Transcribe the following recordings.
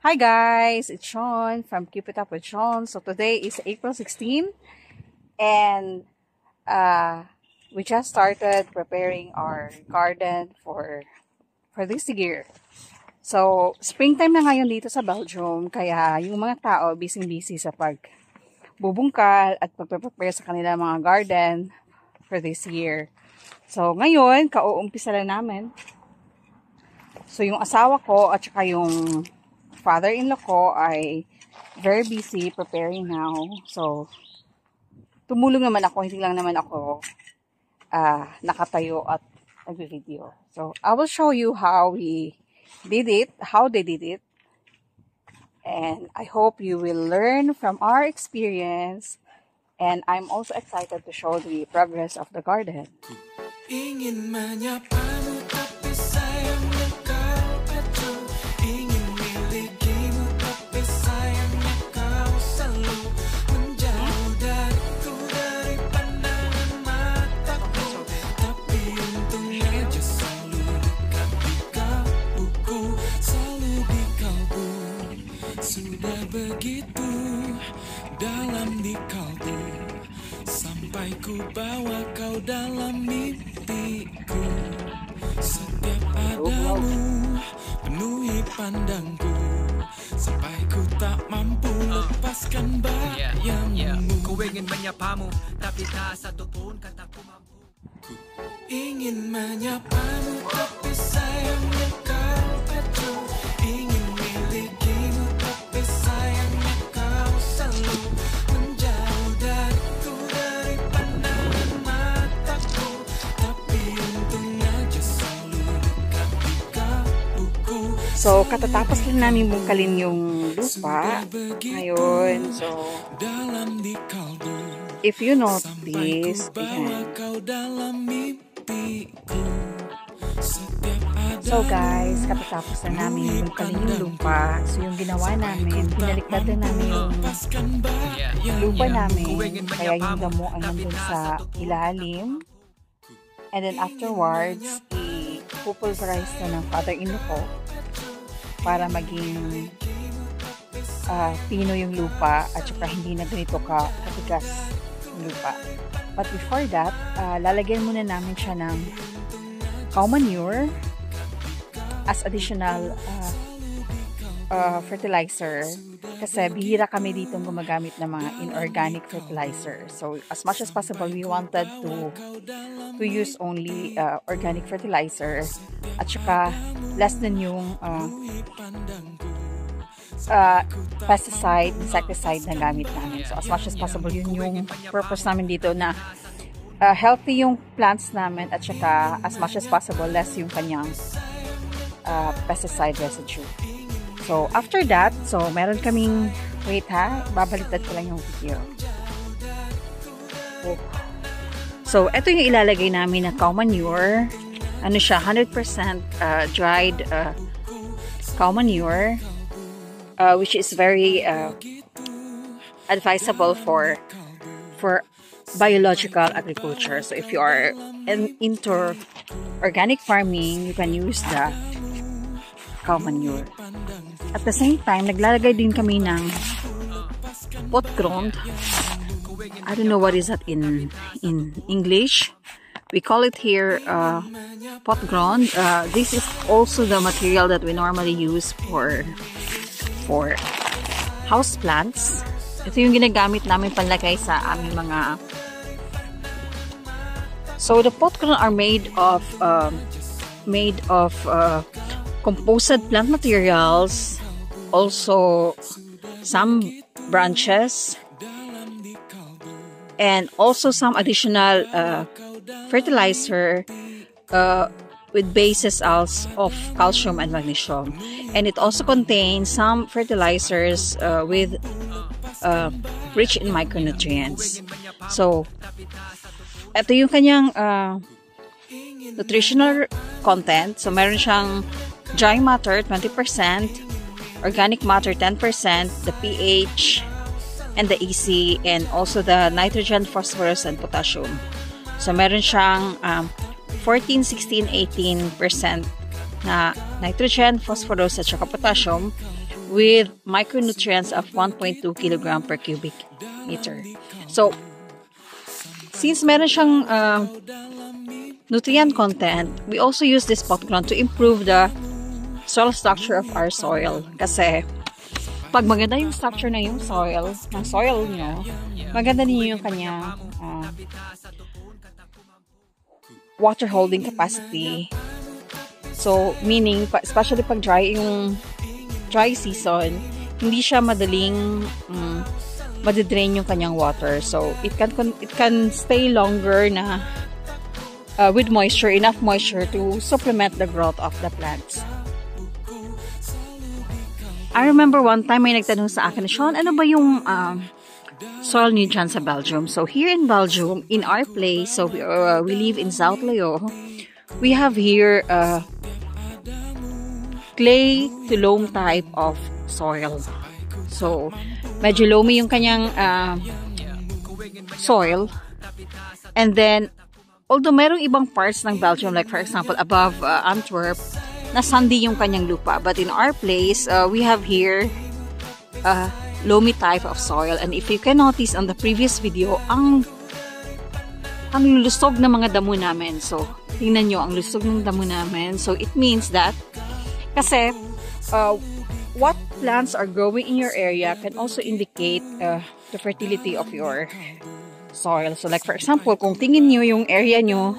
Hi guys, it's Sean from Keep It Up with Sean. So today is April 16 and we just started preparing our garden for this year. So springtime na ngayon dito sa Belgium, kaya yung mga tao busy-busy sa pagbubungkal at pagpe-prepare sa kanilang mga garden for this year. So ngayon, kauumpisa lang namin. So yung asawa ko at saka yung father-in-law ko ay very busy preparing now. So, tumulong naman ako. Hindi lang naman ako nakatayo at nag-video. So, I will show you how we did it, how they did it. And I hope you will learn from our experience. And I'm also excited to show the progress of the garden. Ingin menyapamu tapi sayangnya kau acuh. Ingin milikimu tapi sayangnya kau selalu menjauh dariku, dari pandangan mataku. Tapi untungnya aja selalu dekat di kalbuku, selalu di kalbu. Sudah begitu dalam di kalbu, sampai ku bawa kau dalam mimpiku. Setiap adamu penuhi pandangku, sampai ku tak mampu lepaskan bayangmu. Ku ingin menyapamu, tapi tak satu pun kataku mampu. Ku ingin menyapamu, tapi sayangnya kau acuh. Ingin milikimu, tapi sayangnya kau selalu menjauh dariku, dari pandangan mataku. Tapi untung aja selalu dekat di kalbuku. So, katatapos lang namin bungkalin yung lupa. Ngayon, so, Dalam di kalbu, if you notice, sampai ku bawa ayan. kau dalam mimpiku. Setiap ada So guys, katatapos na namin bungkalin yung lupa. So yung ginawa namin, pinaliktad na namin yung lupa namin. Kaya yung damo ay nandun sa ilalim. And then afterwards, i-pulverize na ng father-in-law ko para maging pino yung lupa at saka hindi na ganito katigas yung lupa. But before that, lalagyan muna namin siya ng cow manure as additional fertilizer, kasi bihira kami dito gumagamit ng mga inorganic fertilizer. So as much as possible, we wanted to use only organic fertilizer at saka less than yung pesticide, insecticide na gamit namin. So as much as possible, yun yung purpose namin dito, na healthy yung plants namin at saka as much as possible less yung kanyang pesticide residue. So after that, so meron kaming, wait ha, babaliktad ko lang yung video. So ito yung ilalagay namin na cow manure. Ano siya, 100% dried cow manure, which is very advisable for biological agriculture. So if you are into organic farming, you can use the cow manure. At the same time, naglalagay din kami ng pot ground. I don't know what is that in English. We call it here pot ground. This is also the material that we normally use for house plants. Ito yung ginagamit namin panlagay sa aming mga. So the pot ground are made of composted plant materials, also some branches, and also some additional fertilizer with bases of calcium and magnesium. And it also contains some fertilizers with rich in micronutrients. So, ito yung kanyang nutritional content. So, meron siyang dry matter 20%, organic matter 10%, the pH, and the EC, and also the nitrogen, phosphorus, and potassium. So, meron siyang 14, 16, 18% na nitrogen, phosphorus, at saka potassium, with micronutrients of 1.2 kilogram per cubic meter. So, since meron siyang nutrient content, we also use this pot ground to improve the soil structure of our soil. Kasi, pag maganda yung structure na yung soil, ng soil nyo, maganda din yung kanyang water holding capacity. So, meaning, especially pag dry season, hindi siya madaling madidrain yung kanyang water. So, it can stay longer na with moisture, enough moisture to supplement the growth of the plants. I remember one time may nagtanong sa akin, Sean, ano ba yung soil niyo dyan sa Belgium? So, here in Belgium, in our place, so we live in Zout-Leo, we have here clay to loam type of soil. So, medyo loamy yung kanyang soil. And then, although merong ibang parts ng Belgium, like for example, above Antwerp, na sandy yung kanyang lupa. But in our place, we have here loamy type of soil. And if you can notice on the previous video, ang lusog na mga damo namin. So, tingnan nyo, ang lusog ng damo namin. So, it means that, kasi, what plants are growing in your area can also indicate the fertility of your soil. So, like for example, kung tingin nyo yung area nyo,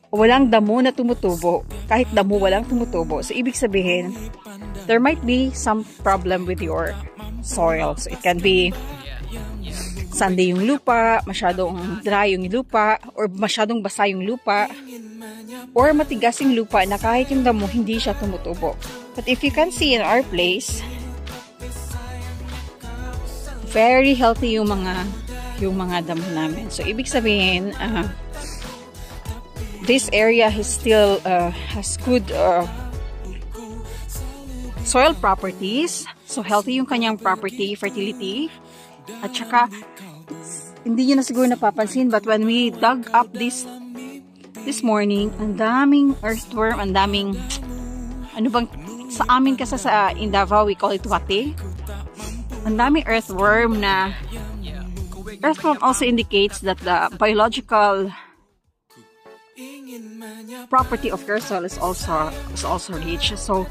walang damo na tumutubo. Kahit damo, walang tumutubo. So, ibig sabihin, there might be some problem with your soil. So, it can be sandy yung lupa, masyadong dry yung lupa, or masyadong basa yung lupa, or matigas yung lupa na kahit yung damo, hindi siya tumutubo. But if you can see in our place, very healthy yung mga damo namin. So, ibig sabihin, this area is still has good soil properties. So, healthy yung kanyang property, fertility. At saka, hindi nyo na siguro napapansin, but when we dug up this morning, ang daming earthworm, ang daming, ano bang, sa amin kasi in Davao, we call it wate. Ang daming earthworm na, earthworm also indicates that the biological property of your soil is also rich. So,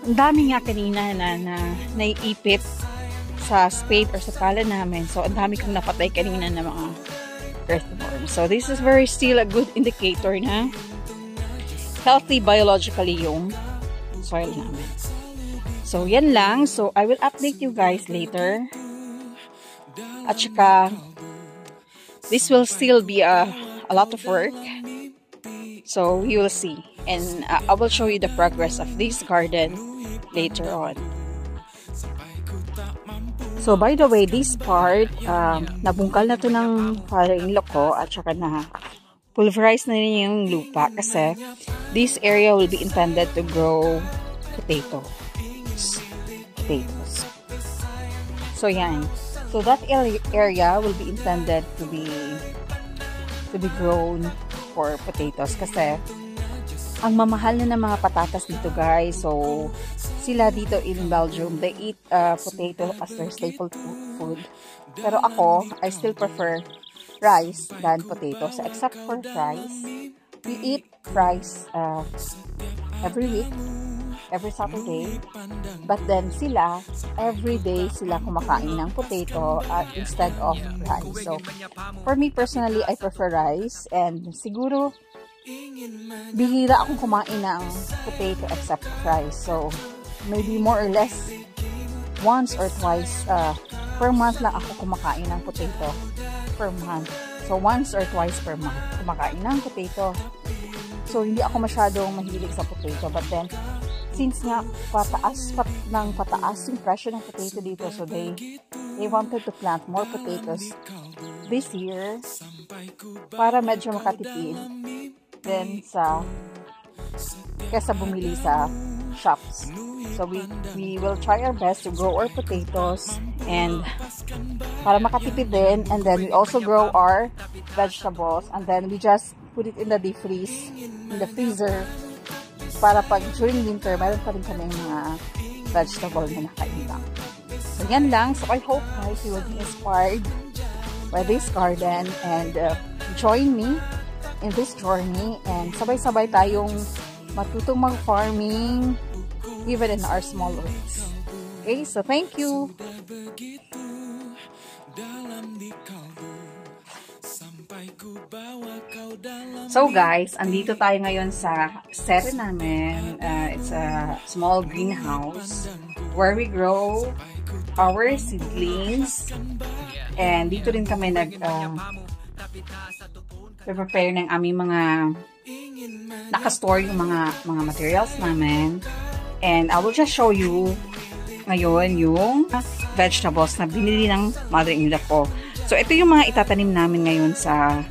ang dami nga kanina na naiipit sa spade or sa pala namin. So, ang dami kong napatay kanina na mga earthworms. So, this is still a good indicator na healthy biologically yung soil namin. So, yan lang. So, I will update you guys later. At saka, this will still be a lot of work. So, you will see. And I will show you the progress of this garden later on. So, by the way, this part, nabungkal na to ng father-in-law ko at saka na pulverize na rin yung lupa kasi this area will be intended to grow potatoes. So, yan. So, that area will be intended to be grown for potatoes kasi ang mamahal na ng mga patatas dito, guys. So, sila dito in Belgium, they eat potato as their staple food. Pero ako, I still prefer rice than potato. So, except for rice, we eat rice every week, every Saturday. But then sila, every day sila kumakain ng potato instead of rice. So, for me personally, I prefer rice. And siguro, bihira akong kumain ng potato except rice. So, maybe more or less once or twice per month lang ako kumakain ng potato per month. So, once or twice per month kumakain ng potato. So, hindi ako masyadong mahilig sa potato. But then, since nga pataas yung presyo ng potato dito, so they wanted to plant more potatoes this year para medyo makatipid then kesa bumili sa shops. So we will try our best to grow our potatoes and para makatipid din, and then we also grow our vegetables and then we just put it in the freezer para pag during winter, meron pa rin kami mga vegetable na nakaiba. So yan lang. So I hope guys you will be inspired by this garden and join me in this journey and sabay-sabay tayong matutong mag-farming even in our small ways. Okay, so thank you. So guys, andito tayo ngayon sa sere namin. It's a small greenhouse where we grow our seedlings. And dito rin kami prepare ng aming mga nakastore yung mga materials namin. And I will just show you ngayon yung vegetables na binili ng mother-in-law ko. So, ito yung mga itatanim namin ngayon sa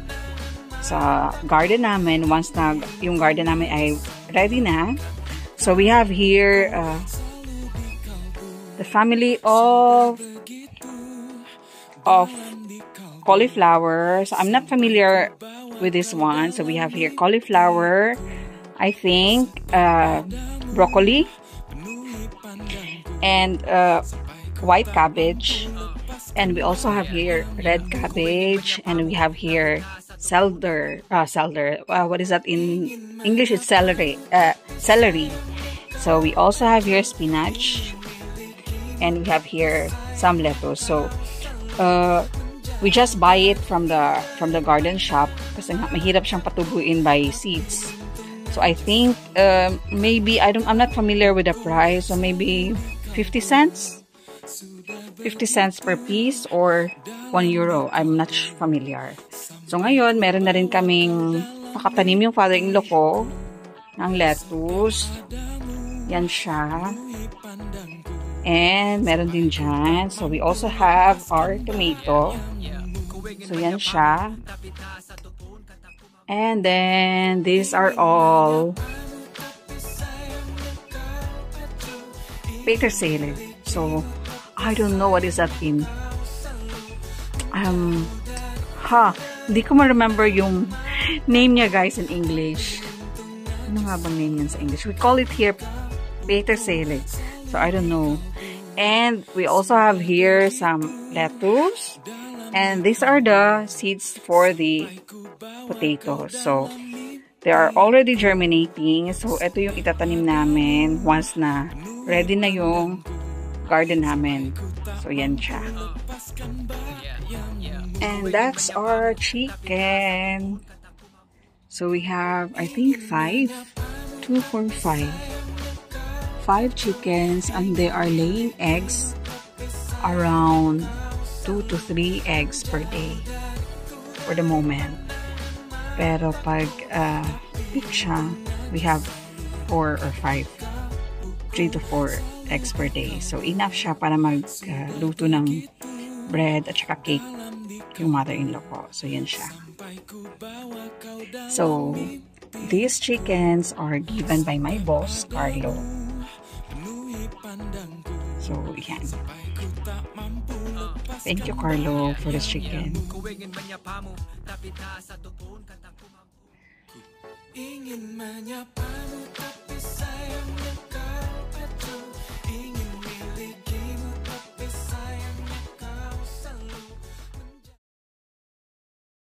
garden namin once na yung garden namin ay ready na. So, we have here the family of cauliflower. So, I'm not familiar with this one. So, we have here cauliflower, I think, broccoli, and white cabbage. And we also have here red cabbage, and we have here celery. What is that in English? It's celery. Celery. So we also have here spinach, and we have here some lettuce. So we just buy it from the garden shop kasi mahirap siyang patubuin by seeds. So I think maybe I'm not familiar with the price. So maybe 50 cents. 50 cents per piece or 1 euro. I'm not familiar. So, ngayon, meron na rin kaming nakatanim yung father-in-law ko ng lettuce. Yan siya. And meron din dyan. So, we also have our tomato. So, yan siya. And then, these are all petersilie. So, I don't know what is that in. Hindi ko ma-remember yung name niya guys in English. Ano nga bang name niyan sa English? We call it here petersilie. So I don't know. And we also have here some lettuce. And these are the seeds for the potatoes. So they are already germinating. So ito yung itatanim namin once na ready na yung garden namin. So, yan siya. And that's our chicken. So, we have, I think, 5. 2, 4, 5. 5 chickens, and they are laying eggs around 2 to 3 eggs per day for the moment. Pero pag big siya, we have 4 or 5. 3 to 4 eggs per day. So, enough siya para magluto ng bread at saka cake yung mother-in-law ko. So, yan siya. So, these chickens are given by my boss, Carlo. So, yan. Thank you, Carlo, for this chicken. Ingin menyapa